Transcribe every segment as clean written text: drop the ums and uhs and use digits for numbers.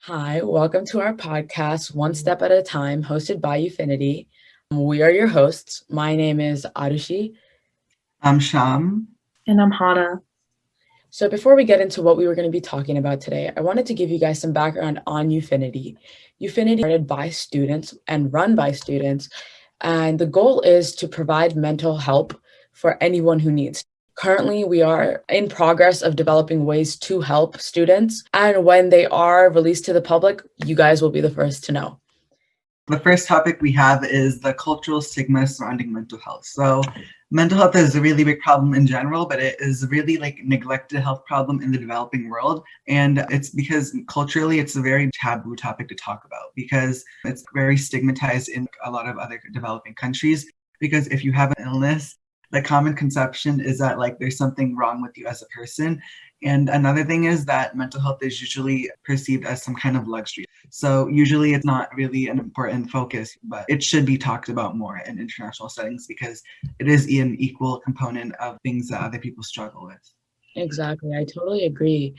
Hi, welcome to our podcast, One Step at a Time, hosted by Ufinity. We are your hosts. My name is Arushi. I'm Sham. And I'm Hana. So, before we get into what we were going to be talking about today, I wanted to give you guys some background on Ufinity. Ufinity is started by students and run by students, and the goal is to provide mental help for anyone who needs. Currently, we are in progress of developing ways to help students, and when they are released to the public, you guys will be the first to know. The first topic we have is the cultural stigma surrounding mental health. So mental health is a really big problem in general, but it is really like neglected health problem in the developing world. And it's because culturally it's a very taboo topic to talk about because it's very stigmatized in a lot of other developing countries. Because if you have an illness, the common conception is that like there's something wrong with you as a person. And another thing is that mental health is usually perceived as some kind of luxury. So usually it's not really an important focus, but it should be talked about more in international settings because it is an equal component of things that other people struggle with. Exactly. I totally agree.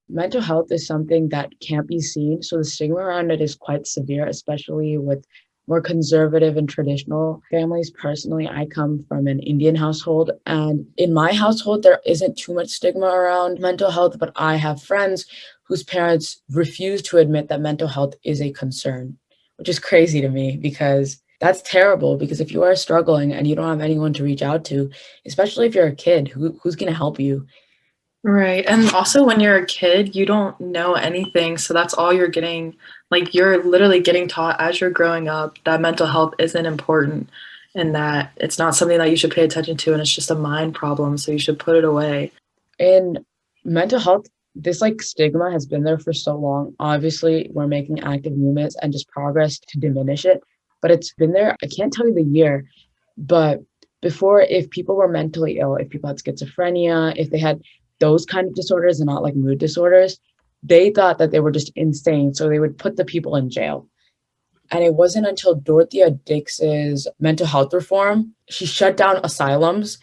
Mental health is something that can't be seen. So the stigma around it is quite severe, especially with more conservative and traditional families. Personally, I come from an Indian household, and in my household, there isn't too much stigma around mental health, but I have friends whose parents refuse to admit that mental health is a concern, which is crazy to me because that's terrible. Because if you are struggling and you don't have anyone to reach out to, especially if you're a kid, who's going to help you? Right. And also, when you're a kid, you don't know anything. So that's all you're getting. Like, you're literally getting taught as you're growing up that mental health isn't important and that it's not something that you should pay attention to. And it's just a mind problem. So you should put it away. In mental health, this like stigma has been there for so long. Obviously, we're making active movements and just progress to diminish it, but it's been there. I can't tell you the year, but before, if people were mentally ill, if people had schizophrenia, if they had those kind of disorders and not like mood disorders, they thought that they were just insane. So they would put the people in jail. And it wasn't until Dorothea Dix's mental health reform, she shut down asylums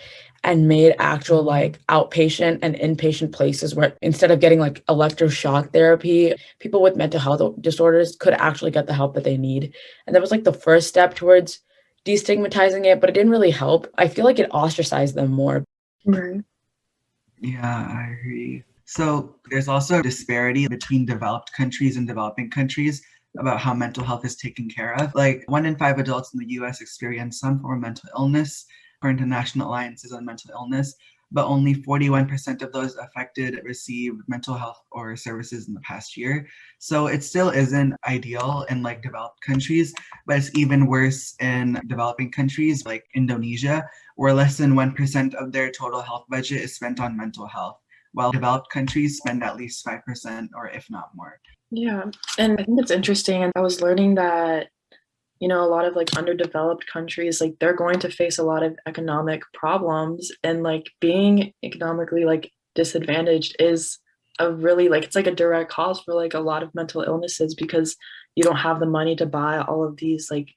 and made actual like outpatient and inpatient places where instead of getting like electroshock therapy, people with mental health disorders could actually get the help that they need. And that was like the first step towards destigmatizing it, but it didn't really help. I feel like it ostracized them more. Right. Yeah, I agree. So there's also a disparity between developed countries and developing countries about how mental health is taken care of. Like 1 in 5 adults in the US experience some form of mental illness, according to National Alliances on Mental Illness, but only 41% of those affected received mental health or services in the past year. So it still isn't ideal in like developed countries, but it's even worse in developing countries like Indonesia, where less than 1% of their total health budget is spent on mental health, while developed countries spend at least 5% or if not more. Yeah. And I think it's interesting. And I was learning that, a lot of like underdeveloped countries, like they're going to face a lot of economic problems. And like being economically like disadvantaged is a really like, it's like a direct cause for like a lot of mental illnesses because you don't have the money to buy all of these like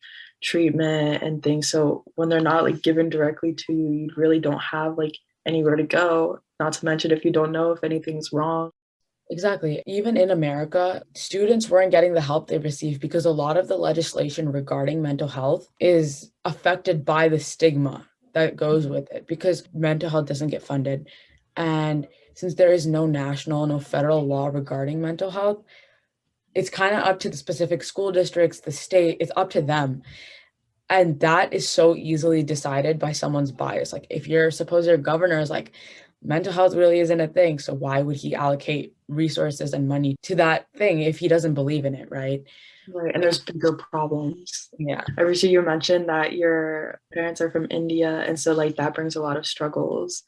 treatment and things. So when they're not like given directly to you, you really don't have like anywhere to go. Not to mention if you don't know if anything's wrong. Exactly. Even in America, students weren't getting the help they received because a lot of the legislation regarding mental health is affected by the stigma that goes with it because mental health doesn't get funded. And since there is no national, no federal law regarding mental health, it's kind of up to the specific school districts, the state, it's up to them. And that is so easily decided by someone's bias. Like if you're suppose your governor is like, mental health really isn't a thing. So why would he allocate resources and money to that thing if he doesn't believe in it, right? Right. And there's bigger problems. Yeah. Obviously, you mentioned that your parents are from India. And so, like, that brings a lot of struggles.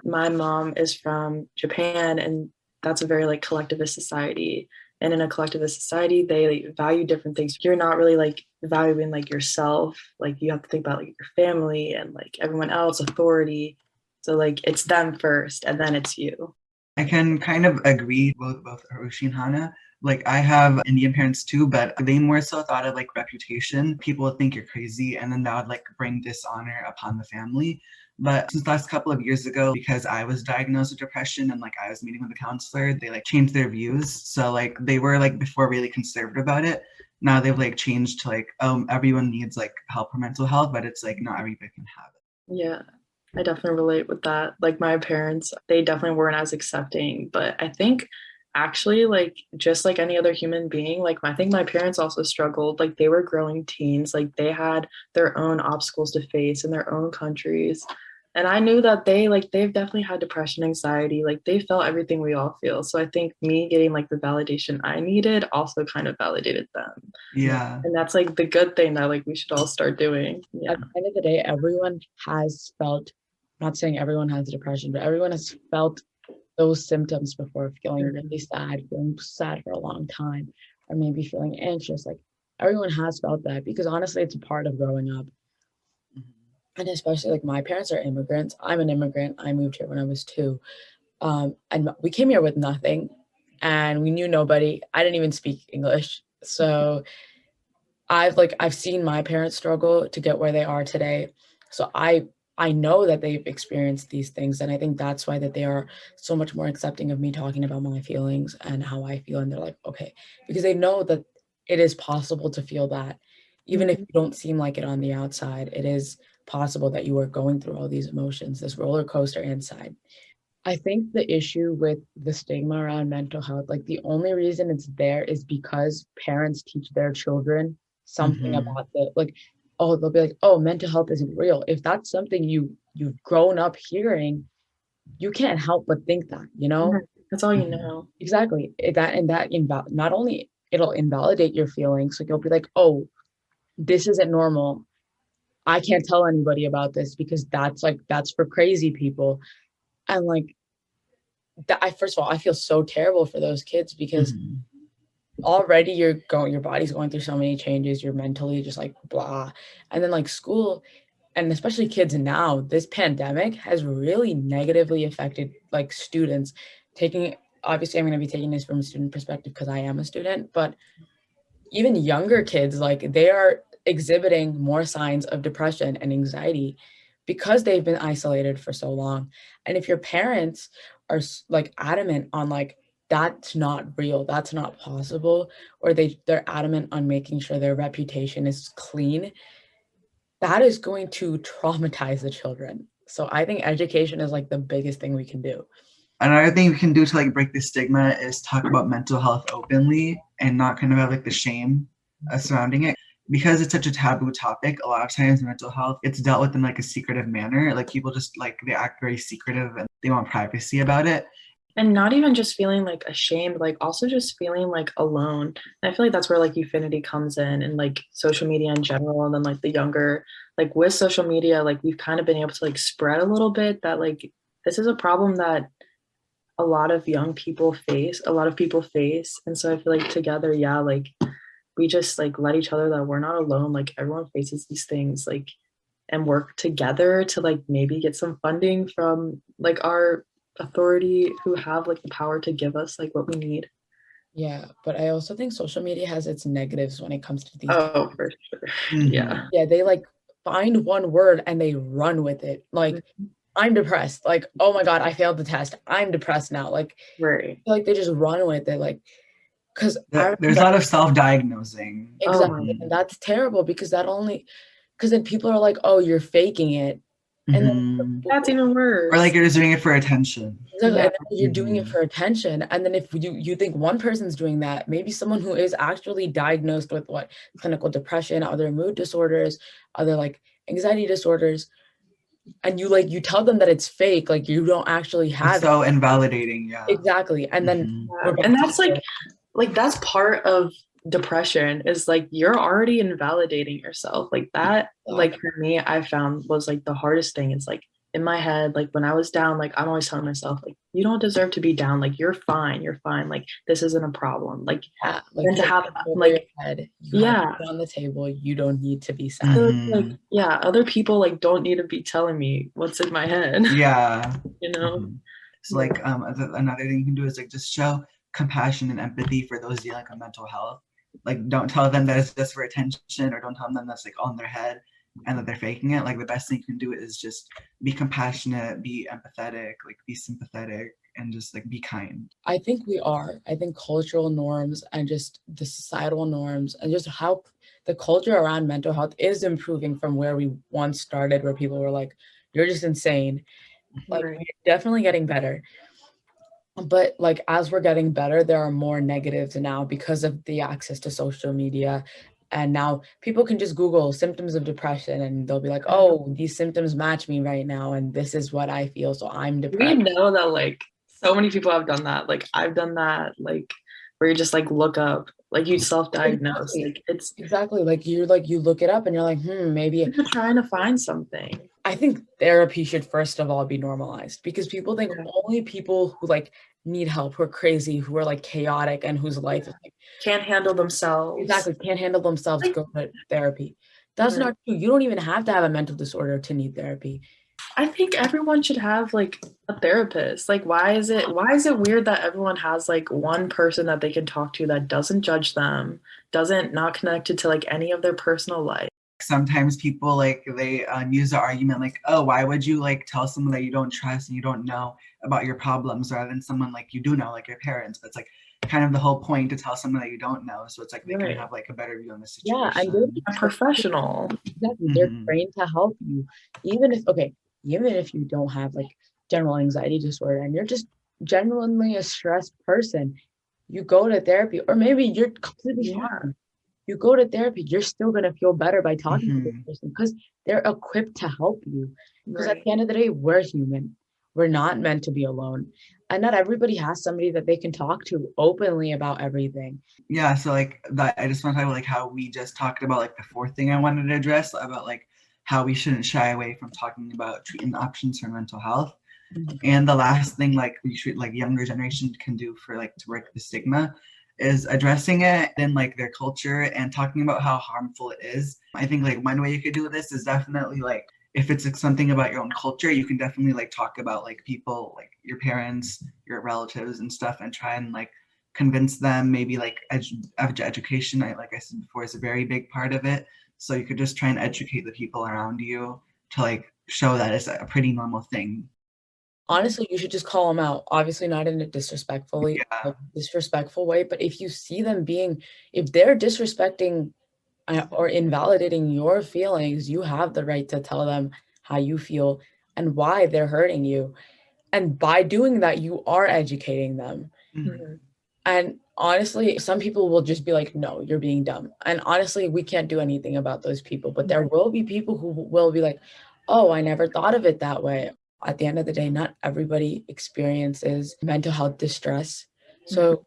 My mom is from Japan, and that's a very, like, collectivist society. And in a collectivist society, they like, value different things. You're not really, like, valuing, like, yourself. Like, you have to think about, like, your family and, like, everyone else, authority. So, like, it's them first, and then it's you. I can kind of agree with both Hiroshi and Hana, Like I have Indian parents too, but they more so thought of like reputation. People would think you're crazy, and then that would like bring dishonor upon the family. But since the last couple of years ago, because I was diagnosed with depression and like I was meeting with a counselor, they like changed their views. So like they were like before really conservative about it. Now they've like changed to like, everyone needs like help for mental health, but it's like not everybody can have it. Yeah, I definitely relate with that. Like my parents, they definitely weren't as accepting, but I think actually like just like any other human being, like I think my parents also struggled. Like they were growing teens, like they had their own obstacles to face in their own countries. And I knew that they've definitely had depression, anxiety, like they felt everything we all feel. So I think me getting like the validation I needed also kind of validated them. Yeah. And that's like the good thing that like we should all start doing. Yeah. At the end of the day, everyone has felt, I'm not saying everyone has depression, but everyone has felt those symptoms before, feeling really sad, feeling sad for a long time, or maybe feeling anxious. Like everyone has felt that because honestly, it's a part of growing up. And especially like my parents are immigrants. I'm an immigrant. I moved here when I was 2. And we came here with nothing and we knew nobody. I didn't even speak English. So I've seen my parents struggle to get where they are today. So I know that they've experienced these things, and I think that's why that they are so much more accepting of me talking about my feelings and how I feel, and they're like, okay, because they know that it is possible to feel that, even if you don't seem like it on the outside. It is possible that you are going through all these emotions, this roller coaster inside. I think the issue with the stigma around mental health, like the only reason it's there is because parents teach their children something about the like, oh, they'll be like, oh, mental health isn't real. If that's something you've grown up hearing, you can't help but think that, you know? That's all you know. Exactly. Not only it'll invalidate your feelings, like you'll be like, oh, this isn't normal. I can't tell anybody about this because that's for crazy people. And like that, first of all, I feel so terrible for those kids because already your body's going through so many changes. You're mentally just like blah. And then like school, and especially kids now, this pandemic has really negatively affected like students. Taking Obviously I'm going to be taking this from a student perspective because I am a student, but even younger kids, like they are exhibiting more signs of depression and anxiety because they've been isolated for so long. And if your parents are like adamant on like that's not real, that's not possible, or they're adamant on making sure their reputation is clean, that is going to traumatize the children. So I think education is like the biggest thing we can do. Another thing we can do to like break the stigma is talk about mental health openly and not kind of have like the shame surrounding it. Because it's such a taboo topic, a lot of times mental health, it's dealt with in like a secretive manner. Like people just like, they act very secretive and they want privacy about it. And not even just feeling like ashamed, like also just feeling like alone. And I feel like that's where like Youfinity comes in and like social media in general. And then like the younger, like with social media, like we've kind of been able to like spread a little bit that like this is a problem that a lot of young people face, a lot of people face. And so I feel like together, yeah, like we just like let each other that we're not alone. Like everyone faces these things, like, and work together to like maybe get some funding from like our authority who have like the power to give us like what we need. Yeah, but I also think social media has its negatives when it comes to these. Oh, for sure. Yeah. Yeah, they like find one word and they run with it. Like, I'm depressed. Like, oh my God, I failed the test. I'm depressed now. Like, Right. like they just run with it. Like, because there's a lot of self-diagnosing. Exactly. And that's terrible because then people are like, oh, you're faking it. And then that's even worse. Or like you're just doing it for attention. Exactly. And then you're doing it for attention. And then if you think one person's doing that, maybe someone who is actually diagnosed with what clinical depression, other mood disorders, other like anxiety disorders, and you tell them that it's fake, like you don't actually have it's so invalidating. Yeah, exactly. And then and that's like that's part of depression is like you're already invalidating yourself like that. Like for me, I found was like the hardest thing is like in my head, like when I was down, like I'm always telling myself like you don't deserve to be down, like you're fine, like this isn't a problem, like then to have like head, on the table, you don't need to be sad. Like other people like don't need to be telling me what's in my head. Yeah. You know. So like another thing you can do is like just show compassion and empathy for those dealing with mental health. Like, don't tell them that it's just for attention, or don't tell them that's like on their head and that they're faking it. Like, the best thing you can do is just be compassionate, be empathetic, like be sympathetic, and just like be kind. I think we are. I think cultural norms and just the societal norms and just how the culture around mental health is improving from where we once started, where people were like, you're just insane. Like, Right. we're definitely getting better. But like as we're getting better, there are more negatives now because of the access to social media. And now people can just Google symptoms of depression and they'll be like, oh, these symptoms match me right now. And this is what I feel. So I'm We depressed. know that like so many people have done that. Like I've done that, like where you just like look up, like you self-diagnose. Exactly. Like it's Exactly. Like you look it up and you're like, maybe. you're trying to find something. I think therapy should first of all be normalized because people think Yeah. only people who like need help, who are crazy, who are like chaotic and whose life is like Can't handle themselves. exactly can't handle themselves Like, go to therapy. That's right. not true. You don't even have to have a mental disorder to need therapy. I think everyone should have like a therapist. Like why is it weird that everyone has like one person that they can talk to that doesn't judge them, doesn't not connected to like any of their personal life? Sometimes people like they use the argument like, oh, why would you like tell someone that you don't trust and you don't know about your problems rather than someone like you do know, like your parents. But it's like kind of the whole point to tell someone that you don't know, so it's like they Right. can have like a better view on the Yeah, and situation. A professional. exactly they're Mhm. trained to help you, even if you don't have like general anxiety disorder and you're just genuinely a stressed person, you go to therapy, or maybe you're completely Yeah. fine. You go to therapy, you're still gonna feel better by talking to this Mhm. person because they're equipped to help you. Because at Right. the end of the day, we're human. We're not meant to be alone. And not everybody has somebody that they can talk to openly about everything. Yeah, so like that, I just want to talk about like how we just talked about like the fourth thing I wanted to address about like how we shouldn't shy away from talking about treatment options for mental health. Mhm. And the last thing like we should like younger generation can do for like to break the stigma is addressing it in like their culture and talking about how harmful it is. I think like one way you could do this is definitely like if it's like, something about your own culture, you can definitely like talk about like people like your parents, your relatives and stuff, and try and like convince them. Maybe like education, like I said before, is a very big part of it. So you could just try and educate the people around you to like show that it's a pretty normal thing. Honestly, you should just call them out. Obviously, not in a Yeah. disrespectful way, but if you see them if they're disrespecting or invalidating your feelings, you have the right to tell them how you feel and why they're hurting you. And by doing that, you are educating them. Mhm. Mhm. And honestly, some people will just be like, no, you're being dumb. And honestly, we can't do anything about those people. But there will be people who will be like, oh, I never thought of it that way. At the end of the day, not everybody experiences mental health distress. So,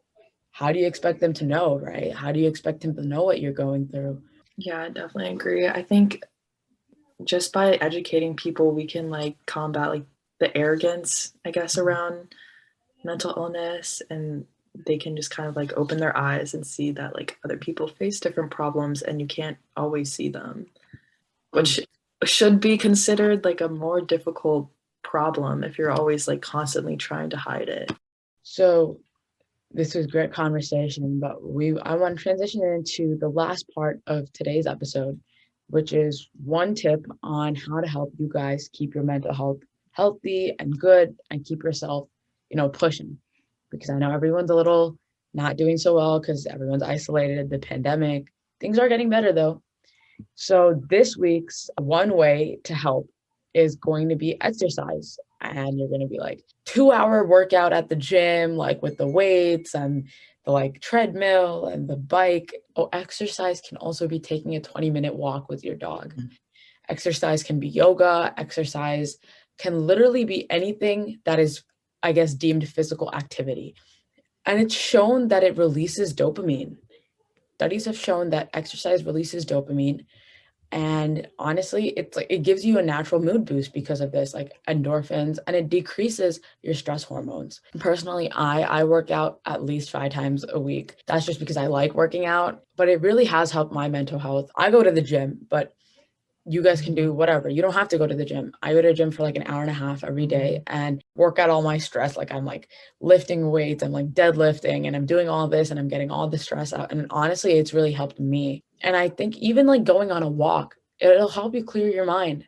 how do you expect them to know, right? How do you expect them to know what you're going through? Yeah, I definitely agree. I think just by educating people, we can like combat like the arrogance, I guess, around mental illness, and they can just kind of like open their eyes and see that like other people face different problems and you can't always see them, which should be considered like a more difficult problem if you're always like constantly trying to hide it. So, this was great conversation, but I want to transition into the last part of today's episode, which is one tip on how to help you guys keep your mental health healthy and good and keep yourself, pushing. Because I know everyone's a little not doing so well because everyone's isolated, the pandemic. Things are getting better though. So this week's one way to help is going to be exercise. And you're going to be like 2-hour workout at the gym, like with the weights and the like treadmill and the bike. Oh, exercise can also be taking a 20-minute walk with your dog. Mhm. Exercise can be yoga. Exercise can literally be anything that is, I guess, deemed physical activity. And it's shown that it releases dopamine. Studies have shown that exercise releases dopamine, and honestly, it's like it gives you a natural mood boost because of this, like endorphins, and it decreases your stress hormones. Personally, I work out at least 5 times a week. That's just because I like working out, but it really has helped my mental health. I go to the gym, but you guys can do whatever. You don't have to go to the gym. I go to the gym for like an hour and a half every day and work out all my stress. Like I'm like lifting weights, I'm like deadlifting, and I'm doing all this and I'm getting all the stress out. And honestly, it's really helped me. And I think even like going on a walk, it'll help you clear your mind.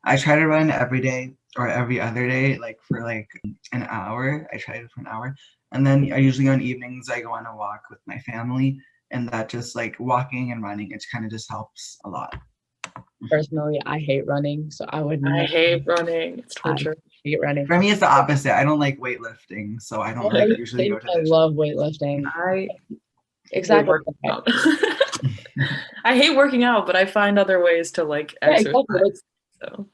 I try to run every day or every other day, like for like an hour. I try it for an hour. And then I usually on evenings, I go on a walk with my family. And that just like walking and running, it kind of just helps a lot. Personally, I hate running, so I would I never hate running. It's torture. hate running. For me, it's the opposite. I don't like weightlifting, so I don't like usually go to I the gym. love weightlifting. I Exactly. hate working out. I hate working out, but I find other ways to like Yeah, exercise. exactly. So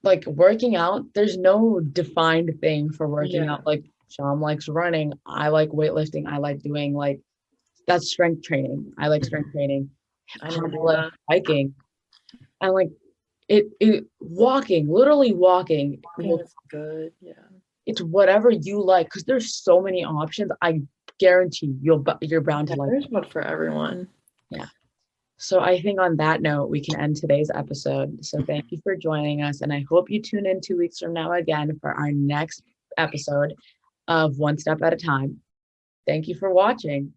Like working out, there's no defined thing for working Yeah. out. Like Sham likes running. I like weightlifting. I like doing like that's strength training. I like strength training. I never do like that. hiking. And like it walking, literally walking. Walking is good. Yeah. It's whatever you like because there's so many options. I guarantee you're bound to like. There's one for everyone. Yeah. So I think on that note, we can end today's episode. So thank you for joining us. And I hope you tune in 2 weeks from now again for our next episode of One Step at a Time. Thank you for watching.